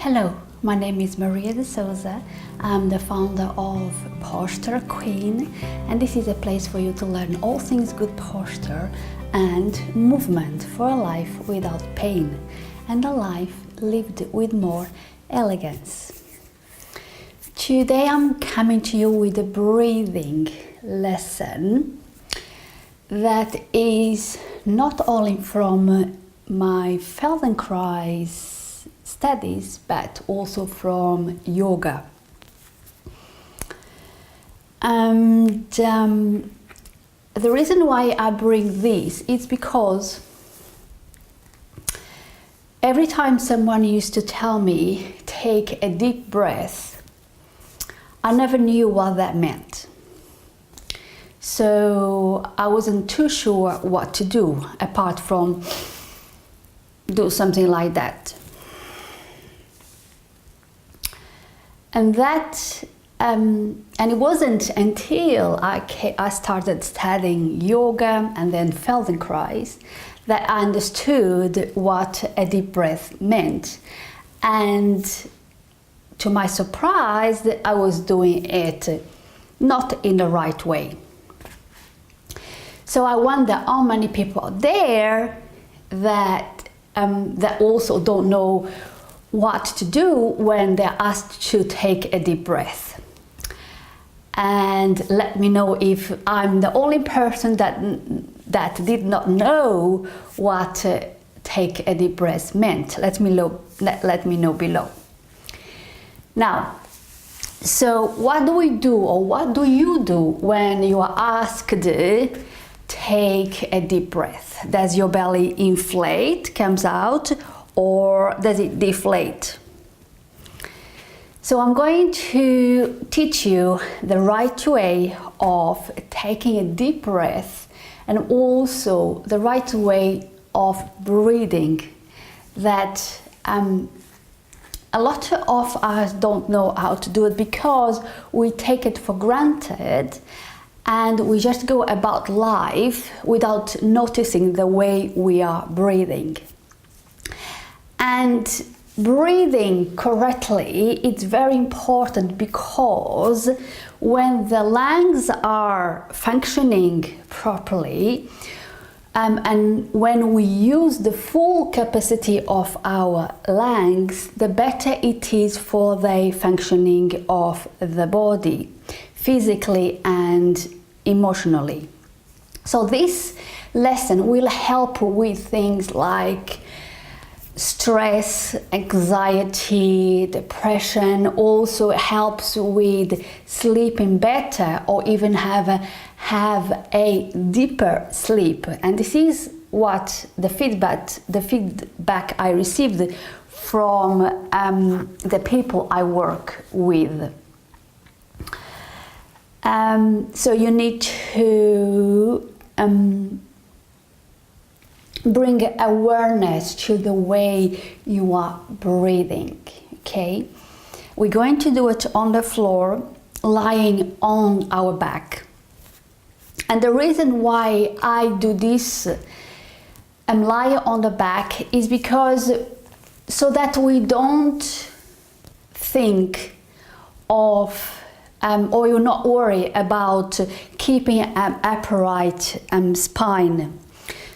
Hello, my name is Maria de Souza. I'm the founder of Posture Queen, and this is a place for you to learn all things good posture and movement for a life without pain and a life lived with more elegance. Today I'm coming to you with a breathing lesson that is not only from my Feldenkrais studies, but also from yoga. And the reason why I bring this is because every time someone used to tell me, take a deep breath, I never knew what that meant. So I wasn't too sure what to do apart from do something like that. And it wasn't until I started studying yoga and then Feldenkrais that I understood what a deep breath meant. And to my surprise, I was doing it not in the right way. So I wonder how many people are there that also don't know what to do when they're asked to take a deep breath. And let me know if I'm the only person that did not know what take a deep breath meant. Let me know below. Now, so what do we do, or what do you do when you are asked to take a deep breath? Does your belly inflate, comes out, or does it deflate? So I'm going to teach you the right way of taking a deep breath and also the right way of breathing that a lot of us don't know how to do it because we take it for granted and we just go about life without noticing the way we are breathing. And breathing correctly, it's very important because when the lungs are functioning properly and when we use the full capacity of our lungs, the better it is for the functioning of the body, physically and emotionally. So this lesson will help with things like stress, anxiety, depression. Also helps with sleeping better or even have a deeper sleep. And this is what the feedback I received from the people I work with. So you need to bring awareness to the way you are breathing, okay? We're going to do it on the floor, lying on our back. And the reason why I do this, lie on the back, is because so that we don't think of or you're not worried about keeping an upright spine,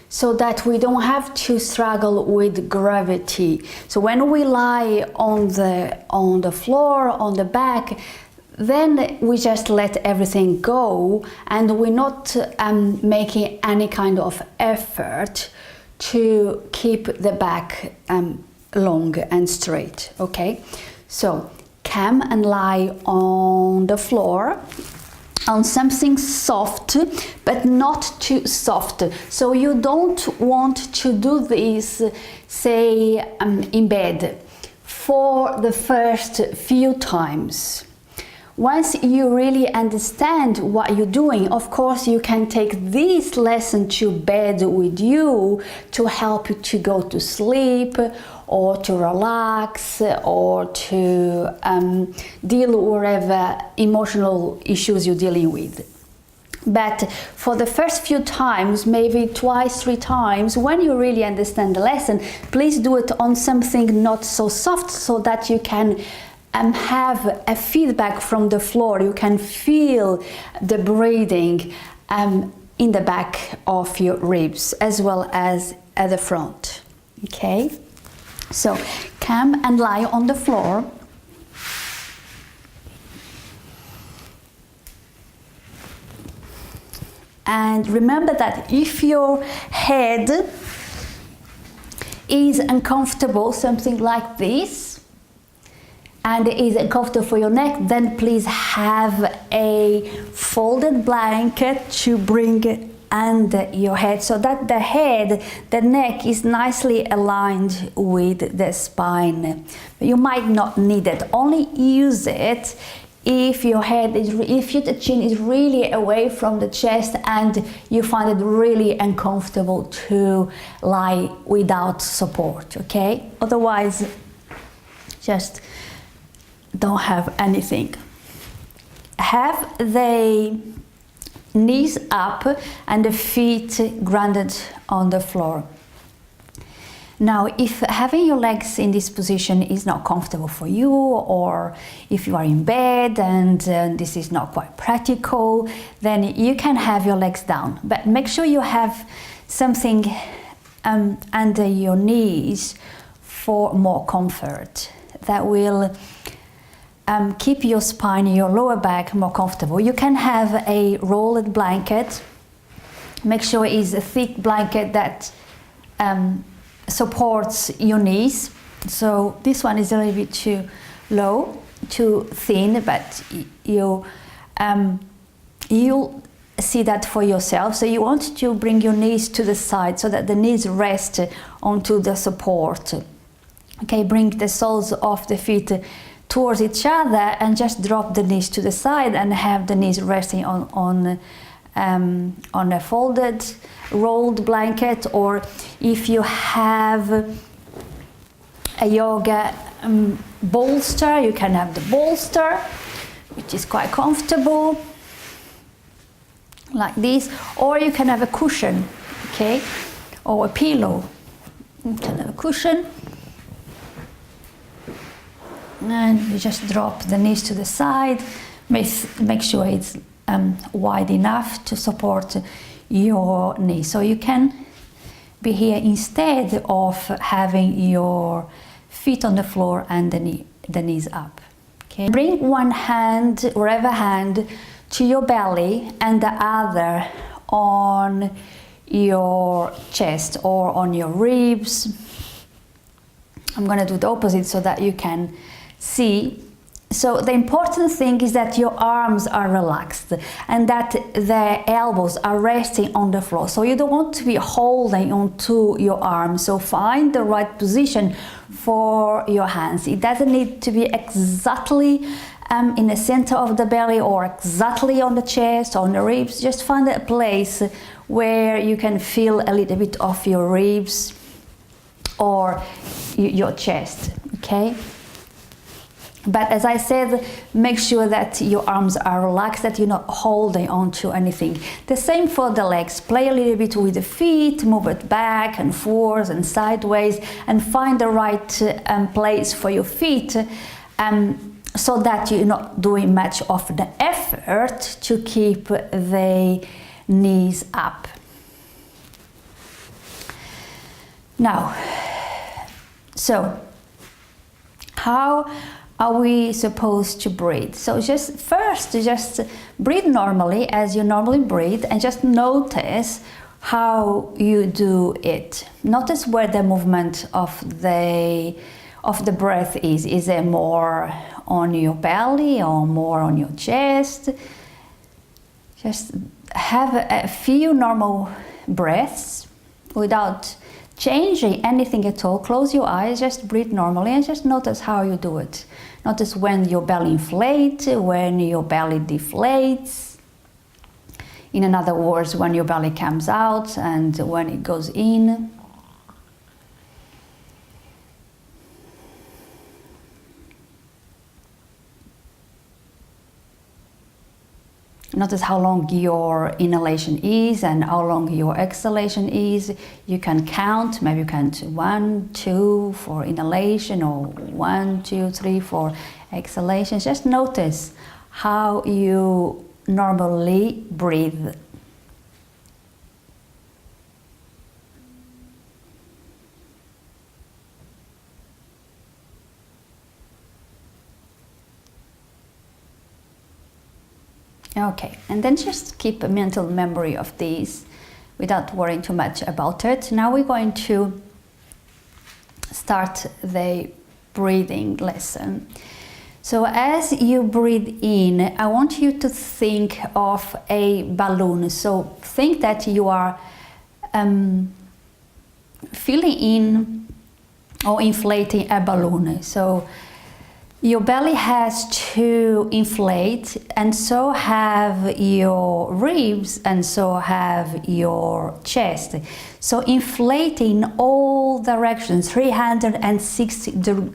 so that we don't have to struggle with gravity. So when we lie on the floor, on the back, then we just let everything go and we're not making any kind of effort to keep the back long and straight, okay? So come and lie on the floor, on something soft, but not too soft. So you don't want to do this, say, in bed for the first few times. Once you really understand what you're doing, of course, you can take this lesson to bed with you to help you to go to sleep or to relax or to deal with whatever emotional issues you're dealing with. But for the first few times, maybe twice, 3 times, when you really understand the lesson, please do it on something not so soft, so that you can have a feedback from the floor. You can feel the breathing in the back of your ribs as well as at the front. Okay, so come and lie on the floor. And remember that if your head is uncomfortable, something like this, and is uncomfortable for your neck, then please have a folded blanket to bring under your head, so that the neck is nicely aligned with the spine. You might not need it. Only use it if your chin is really away from the chest and you find it really uncomfortable to lie without support, okay? Otherwise, just don't have anything. Have the knees up and the feet grounded on the floor. Now, if having your legs in this position is not comfortable for you, or if you are in bed and this is not quite practical, then you can have your legs down. But make sure you have something under your knees for more comfort. That will keep your spine, your lower back more comfortable. You can have a rolled blanket. Make sure it's a thick blanket that supports your knees. So this one is a little bit too low, too thin, but you'll see that for yourself. So you want to bring your knees to the side so that the knees rest onto the support. Okay, bring the soles of the feet towards each other and just drop the knees to the side and have the knees resting on a folded, rolled blanket. Or if you have a yoga bolster, you can have the bolster, which is quite comfortable, like this. Or you can have a cushion, okay, or a pillow. You can have a cushion, and you just drop the knees to the side. Make sure it's wide enough to support your knee. So you can be here instead of having your feet on the floor and the knees up. Okay. Bring one hand, wherever hand, to your belly and the other on your chest or on your ribs. I'm going to do the opposite so that you can see. So the important thing is that your arms are relaxed and that the elbows are resting on the floor. So you don't want to be holding onto your arms. So find the right position for your hands. It doesn't need to be exactly in the center of the belly or exactly on the chest or on the ribs. Just find a place where you can feel a little bit of your ribs or your chest, okay? But as I said, make sure that your arms are relaxed, that you're not holding on to anything. The same for the legs. Play a little bit with the feet, move it back and forth and sideways, and find the right place for your feet, so that you're not doing much of the effort to keep the knees up. Now, so how are we supposed to breathe? So just breathe normally as you normally breathe, and just notice how you do it. Notice where the movement of the breath is. Is it more on your belly or more on your chest? Just have a few normal breaths without changing anything at all. Close your eyes, just breathe normally, and just notice how you do it. Notice when your belly inflates, when your belly deflates. In other words, when your belly comes out and when it goes in. Notice how long your inhalation is and how long your exhalation is. You can count, maybe you count 1, 2 for inhalation, or 1, 2, 3 for exhalation. Just notice how you normally breathe. Okay, and then just keep a mental memory of these without worrying too much about it. Now we're going to start the breathing lesson. So as you breathe in, I want you to think of a balloon. So think that you are filling in or inflating a balloon. So your belly has to inflate, and so have your ribs, and so have your chest. So inflate in all directions, 360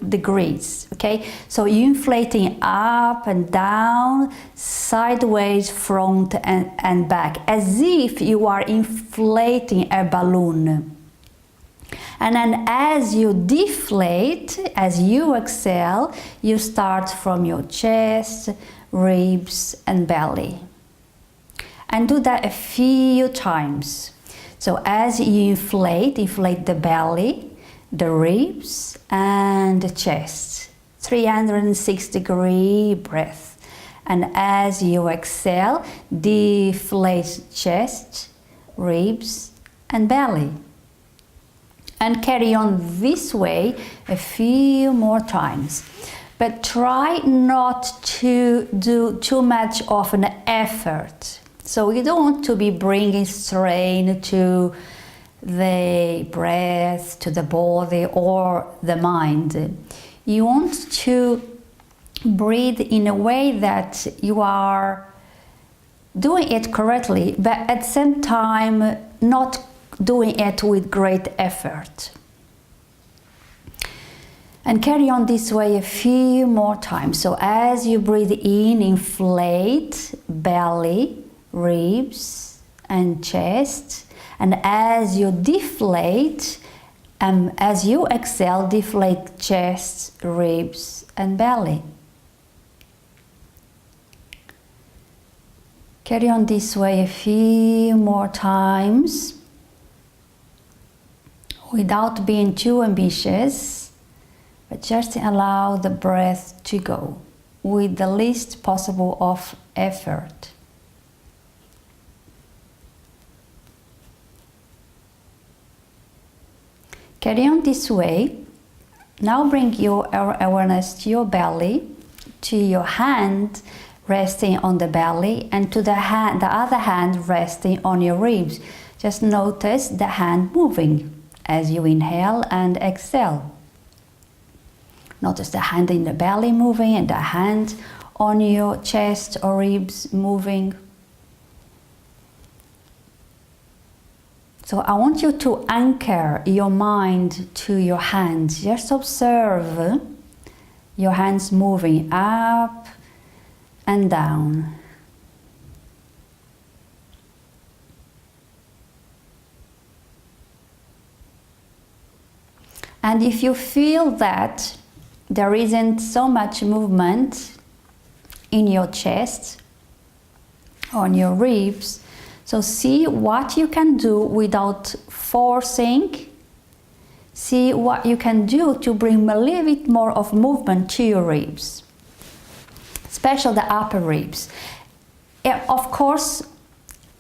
degrees, okay? So you're inflating up and down, sideways, front and back, as if you are inflating a balloon. And then as you deflate, as you exhale, you start from your chest, ribs and belly. And do that a few times. So as you inflate the belly, the ribs and the chest. 360-degree breath. And as you exhale, deflate chest, ribs and belly. And carry on this way a few more times. But try not to do too much of an effort. So you don't want to be bringing strain to the breath, to the body or the mind. You want to breathe in a way that you are doing it correctly, but at the same time not doing it with great effort. And carry on this way a few more times. So as you breathe in, inflate belly, ribs and chest. And as you deflate, as you exhale, deflate chest, ribs and belly. Carry on this way a few more times, without being too ambitious, but just allow the breath to go with the least possible of effort. Carry on this way. Now bring your awareness to your belly, to your hand resting on the belly, and to the other hand resting on your ribs. Just notice the hand moving as you inhale and exhale. Notice the hand in the belly moving and the hand on your chest or ribs moving. So I want you to anchor your mind to your hands. Just observe your hands moving up and down. And if you feel that there isn't so much movement in your chest, on your ribs, so see what you can do without forcing. See what you can do to bring a little bit more of movement to your ribs, especially the upper ribs. Of course,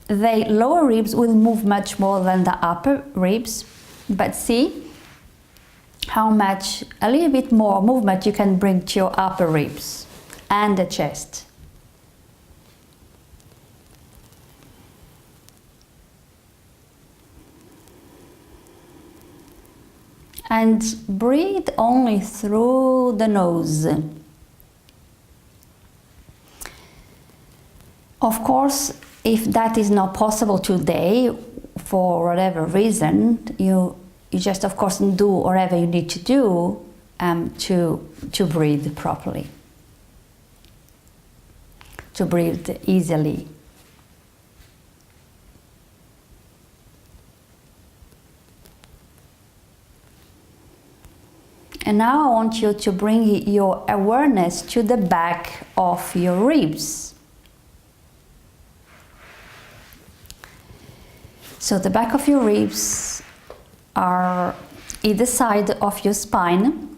the lower ribs will move much more than the upper ribs, but see how much, a little bit more movement you can bring to your upper ribs and the chest. And breathe only through the nose. Of course, if that is not possible today, for whatever reason, you just, of course, do whatever you need to do to breathe properly, to breathe easily And now I want you to bring your awareness to the back of your ribs. So the back of your ribs are either side of your spine.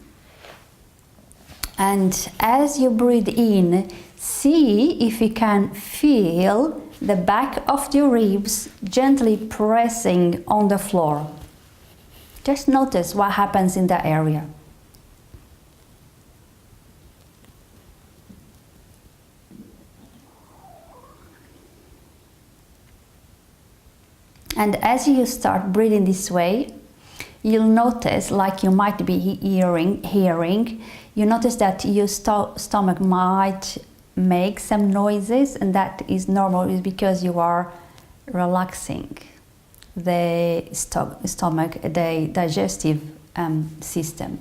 And as you breathe in, see if you can feel the back of your ribs gently pressing on the floor. Just notice what happens in that area. And as you start breathing this way, you'll notice, like you might be hearing, you notice that your stomach might make some noises, and that is normal. It's because you are relaxing the stomach, the digestive system.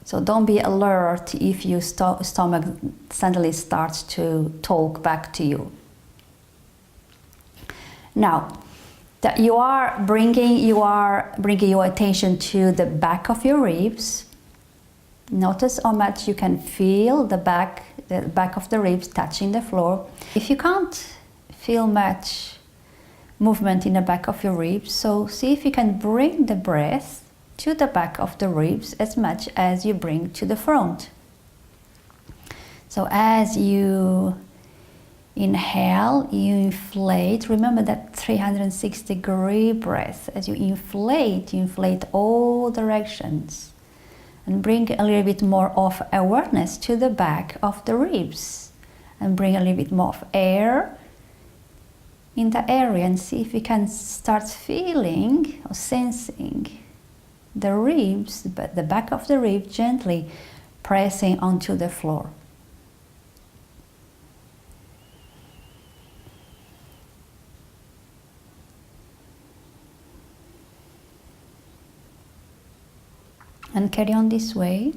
So don't be alert if your stomach suddenly starts to talk back to you. Now that you are bringing your attention to the back of your ribs, notice how much you can feel the back of the ribs touching the floor. If you can't feel much movement in the back of your ribs, so see if you can bring the breath to the back of the ribs as much as you bring to the front. So as you inhale, you inflate. Remember that 360-degree breath. As you inflate all directions. And bring a little bit more of awareness to the back of the ribs. And bring a little bit more of air in the area, and see if you can start feeling or sensing the ribs, but the back of the rib gently pressing onto the floor. And carry on this way.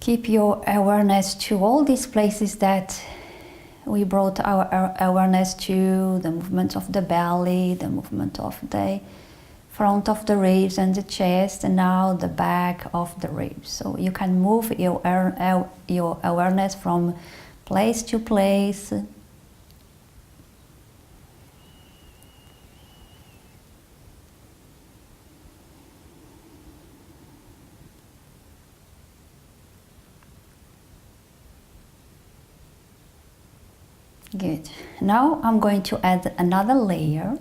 Keep your awareness to all these places that we brought our awareness to, the movement of the belly, the movement of the front of the ribs and the chest, and now the back of the ribs. So you can move your awareness from place to place. Good. Now I'm going to add another layer.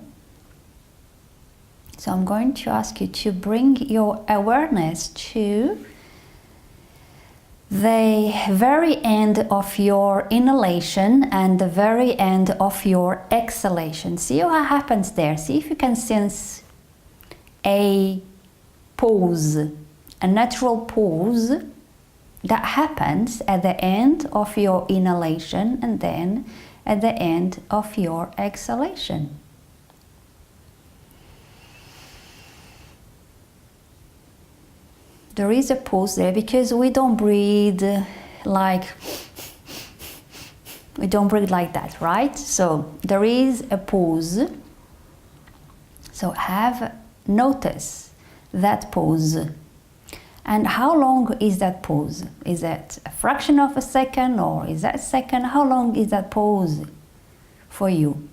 So I'm going to ask you to bring your awareness to the very end of your inhalation and the very end of your exhalation. See what happens there. See if you can sense a pause, a natural pause that happens at the end of your inhalation and then at the end of your exhalation. There is a pause there because we don't breathe like that, right? So there is a pause. So notice that pause. And how long is that pause? Is that a fraction of a second, or is that a second? How long is that pause for you?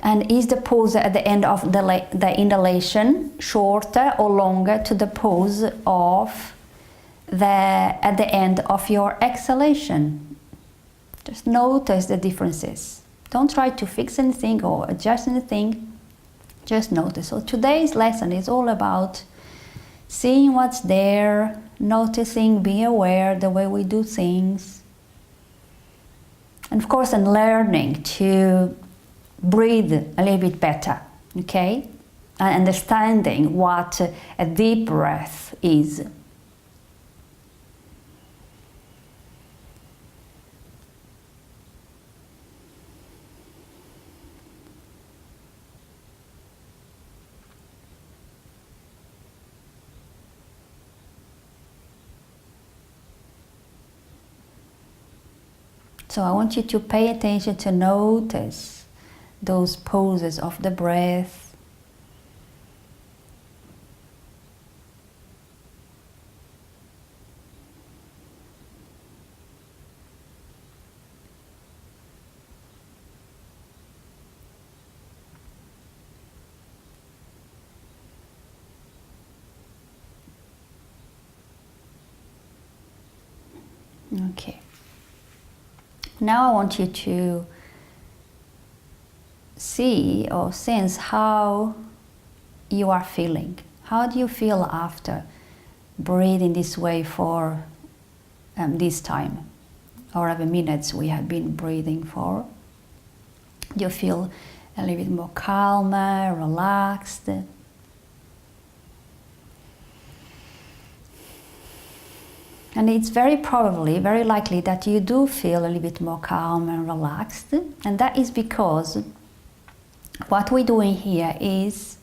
And is the pause at the end of the inhalation shorter or longer to the pause at the end of your exhalation? Just notice the differences. Don't try to fix anything or adjust anything. Just notice. So today's lesson is all about seeing what's there, noticing, being aware the way we do things. And of course, and learning to breathe a little bit better, okay? And understanding what a deep breath is. So I want you to pay attention to notice those poses of the breath. Okay. Now I want you to see or sense how you are feeling. How do you feel after breathing this way for this time, however minutes we have been breathing for? Do you feel a little bit more calmer, relaxed? And it's very likely that you do feel a little bit more calm and relaxed. And that is because what we're doing here is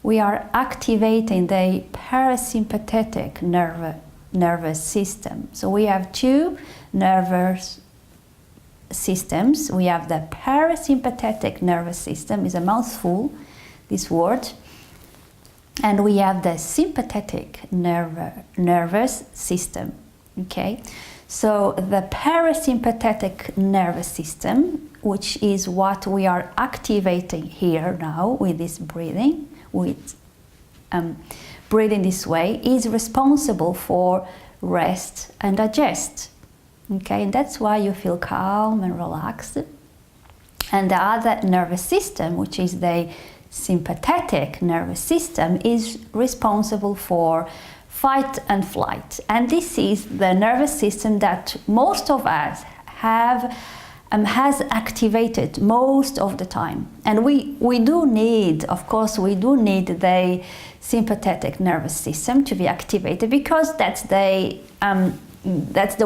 we are activating the parasympathetic nervous system. So we have two nervous systems. We have the parasympathetic nervous system, is a mouthful, this word. And we have the sympathetic nervous system. Okay, so the parasympathetic nervous system, which is what we are activating here now with this breathing, breathing this way, is responsible for rest and digest. Okay, and that's why you feel calm and relaxed. And the other nervous system, which is the sympathetic nervous system, is responsible for fight and flight. And this is the nervous system that most of us have has activated most of the time. And we do need, of course, we do need the sympathetic nervous system to be activated, because that's the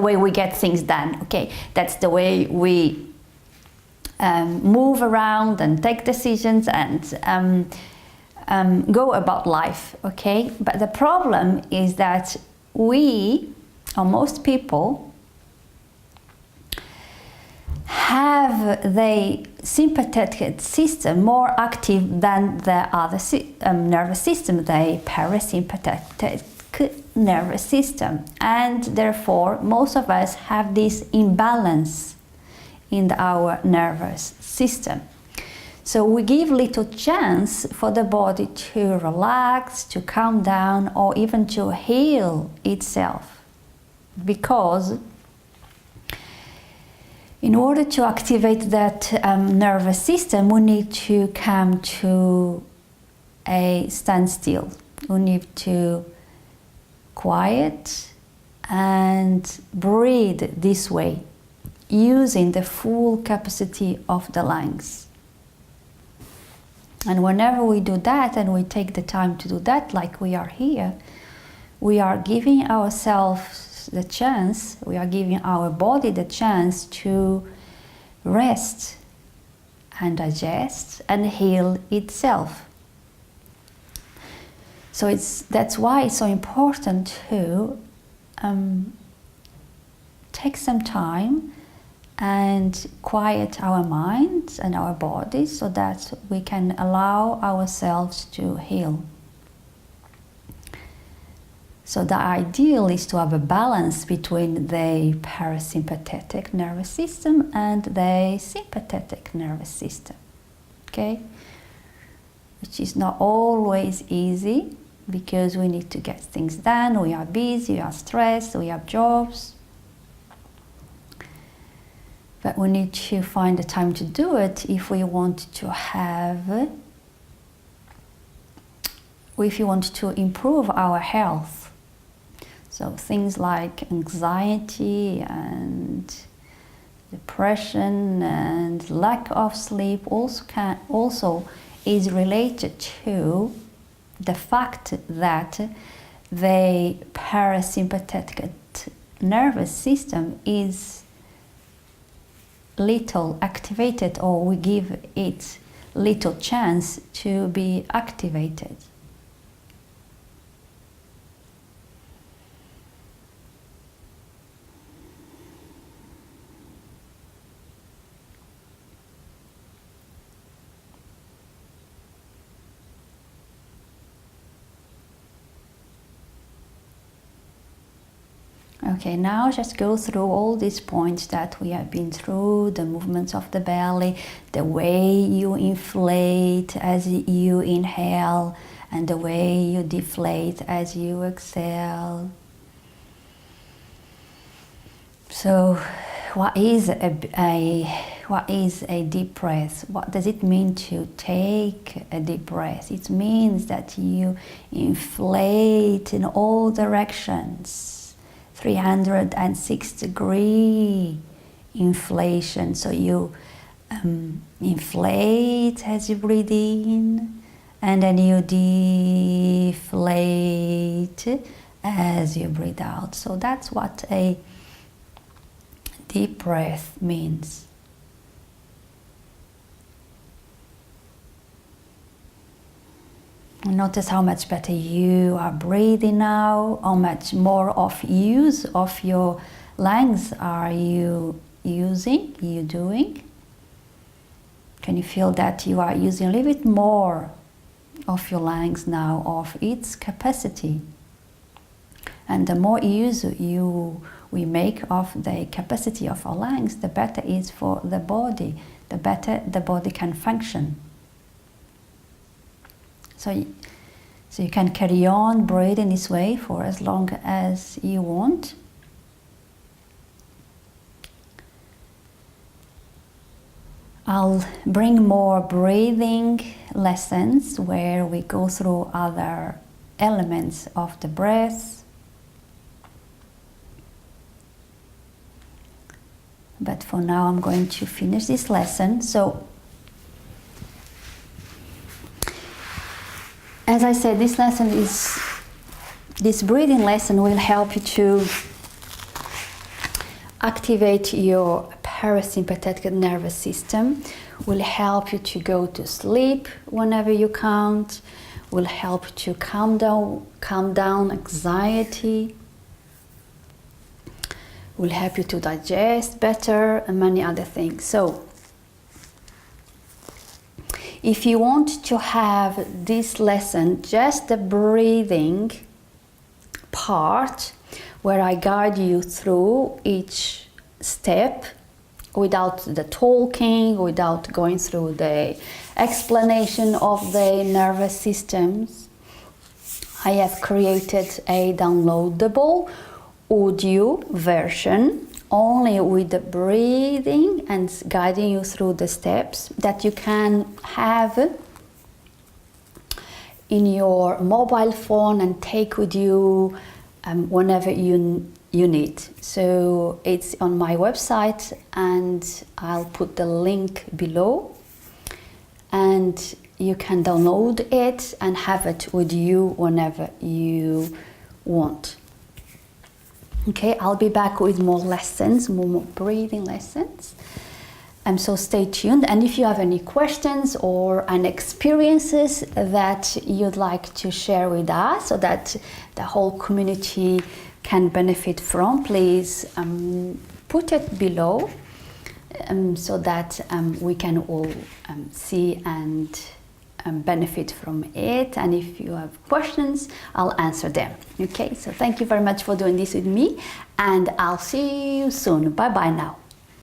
way we get things done. Okay, that's the way we move around and take decisions and go about life. Okay, but the problem is that we, or most people, have the sympathetic system more active than the other nervous system, the parasympathetic nervous system, and therefore most of us have this imbalance in our nervous system. So we give little chance for the body to relax, to calm down, or even to heal itself, because in order to activate that nervous system, we need to come to a standstill. We need to quiet and breathe this way, using the full capacity of the lungs. And whenever we do that, and we take the time to do that, like we are here, we are giving ourselves the chance, we are giving our body the chance to rest and digest and heal itself. So that's why it's so important to take some time and quiet our minds and our bodies, so that we can allow ourselves to heal. So the ideal is to have a balance between the parasympathetic nervous system and the sympathetic nervous system, okay? Which is not always easy, because we need to get things done, we are busy, we are stressed, we have jobs. But we need to find the time to do it if we want to have, if you want to improve our health. So things like anxiety and depression and lack of sleep also is related to the fact that the parasympathetic nervous system is little activated, or we give it little chance to be activated. Okay, now just go through all these points that we have been through, the movements of the belly, the way you inflate as you inhale, and the way you deflate as you exhale. So, what is a deep breath? What does it mean to take a deep breath? It means that you inflate in all directions. 306-degree inflation. So you inflate as you breathe in, and then you deflate as you breathe out. So that's what a deep breath means. Notice how much better you are breathing now, how much more of use of your lungs are you doing. Can you feel that you are using a little bit more of your lungs now, of its capacity? And the more use we make of the capacity of our lungs, the better it is for the body, the better the body can function. So you can carry on breathing this way for as long as you want. I'll bring more breathing lessons where we go through other elements of the breath. But for now I'm going to finish this lesson. So, as I said, this breathing lesson will help you to activate your parasympathetic nervous system, will help you to go to sleep whenever you can't, will help you to calm down anxiety, will help you to digest better, and many other things. So, if you want to have this lesson, just the breathing part, where I guide you through each step without the talking, without going through the explanation of the nervous systems, I have created a downloadable audio version only with the breathing and guiding you through the steps that you can have in your mobile phone and take with you whenever you need. So it's on my website, and I'll put the link below, and you can download it and have it with you whenever you want. Okay, I'll be back with more lessons, more breathing lessons. So stay tuned. And if you have any questions or any experiences that you'd like to share with us, so that the whole community can benefit from, please put it below, so that we can all see and benefit from it. And if you have questions, I'll answer them. Okay, so thank you very much for doing this with me, and I'll see you soon. Bye bye now.